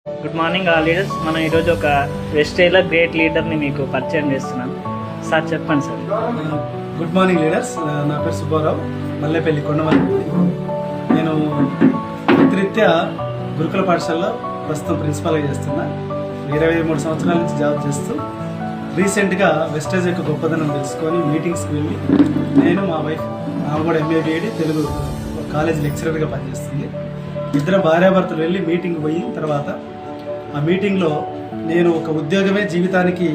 Good morning all leaders. మనం ఈరోజు ఒక వెస్టేజ్లో గ్రేట్ లీడర్ని మీకు పరిచయం చేస్తున్నాం. సార్ చెప్పండి సార్. Good morning leaders. నా పేరు సుబ్బారావు, మల్లేపల్లి కొండమల్లి. నేను వృత్తిరీత్యా గురుకుల పాఠశాలలో ప్రస్తుతం ప్రిన్సిపాల్గా చేస్తున్నా. 23 సంవత్సరాల నుంచి జాబ్ చేస్తూ రీసెంట్గా వెస్టేజ్ యొక్క గొప్పదనం తెలుసుకొని మీటింగ్స్కి వెళ్ళి నేను మా వైఫ్ ఆమె కూడా ఎంఏ బిఎడ్ తెలుగు కాలేజ్ లెక్చరర్గా పనిచేస్తుంది. ఇద్దరు భార్యాభర్తలు వెళ్ళి మీటింగ్ పోయిన తర్వాత ఆ మీటింగ్లో నేను ఒక ఉద్యోగమే జీవితానికి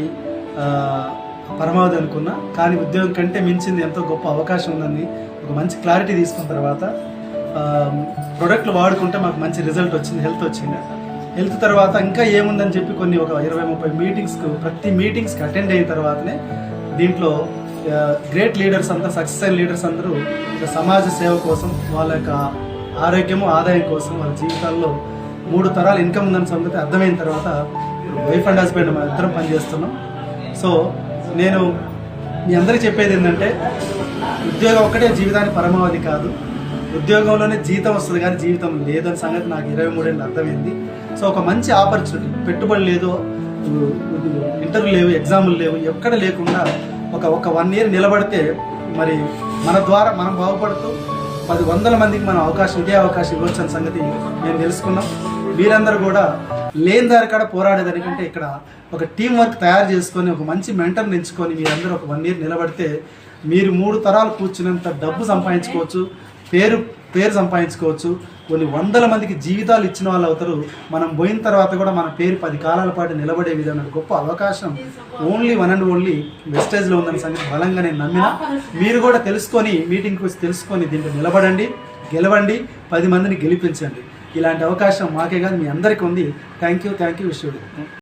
పరమావధి అనుకున్నా, కానీ ఉద్యోగం కంటే మించింది ఎంతో గొప్ప అవకాశం ఉందని ఒక మంచి క్లారిటీ తీసుకున్న తర్వాత ప్రొడక్ట్లు వాడుకుంటే మాకు మంచి రిజల్ట్ వచ్చింది, హెల్త్ వచ్చింది. హెల్త్ తర్వాత ఇంకా ఏముందని చెప్పి కొన్ని ఒక 20-30 మీటింగ్స్కి ప్రతి మీటింగ్స్కి అటెండ్ అయిన తర్వాతనే దీంట్లో గ్రేట్ లీడర్స్ అంతా, సక్సెస్ అయిన లీడర్స్ అందరూ సమాజ సేవ కోసం, వాళ్ళ యొక్క ఆరోగ్యము ఆదాయం కోసం వాళ్ళ జీవితాల్లో 3 తరాల ఇన్కమ్ ఉందని సంగతి అర్థమైన తర్వాత వైఫ్ అండ్ హస్బెండ్ మనం ఇద్దరం పనిచేస్తున్నాం. సో నేను మీ అందరికీ చెప్పేది ఏంటంటే, ఉద్యోగం ఒక్కటే జీవితానికి పరమావధి కాదు. ఉద్యోగంలోనే జీతం వస్తుంది కానీ జీవితం లేదని సంగతి నాకు 23 ఏళ్ళు అర్థమైంది. సో ఒక మంచి ఆపర్చునిటీ, పెట్టుబడి లేదు, ఇంటర్వ్యూ లేవు, ఎగ్జాములు లేవు, ఎక్కడ లేకుండా ఒక 1 ఇయర్ నిలబడితే మరి మన ద్వారా మనం బాగుపడుతూ 10 మందికి మనం ఇదే అవకాశం ఇవ్వచ్చు అనే సంగతి మేము తెలుసుకున్నాం. మీరందరూ కూడా లేని దారి కాడ పోరాడేదానికంటే ఇక్కడ ఒక టీం వర్క్ తయారు చేసుకొని ఒక మంచి మెంటర్ని ఎంచుకొని మీరందరూ ఒక 1 ఇయర్ నిలబడితే మీరు 3 తరాలు కూర్చున్నంత డబ్బు సంపాదించుకోవచ్చు, పేరు సంపాదించుకోవచ్చు. కొన్ని 100 మందికి జీవితాలు ఇచ్చిన వాళ్ళు అవుతారు. మనం పోయిన తర్వాత కూడా మన పేరు 10 కాలాల పాటు నిలబడే విధంగా గొప్ప అవకాశం ఓన్లీ వన్ అండ్ ఓన్లీ వెస్టేజ్లో ఉందని సంగతి బలంగా నేను నమ్మిన. మీరు కూడా తెలుసుకొని, మీటింగ్కి వచ్చి తెలుసుకొని దీంట్లో నిలబడండి, గెలవండి, 10 మందిని గెలిపించండి. ఇలాంటి అవకాశం మాకే కాదు మీ అందరికీ ఉంది. Thank you. Wish you.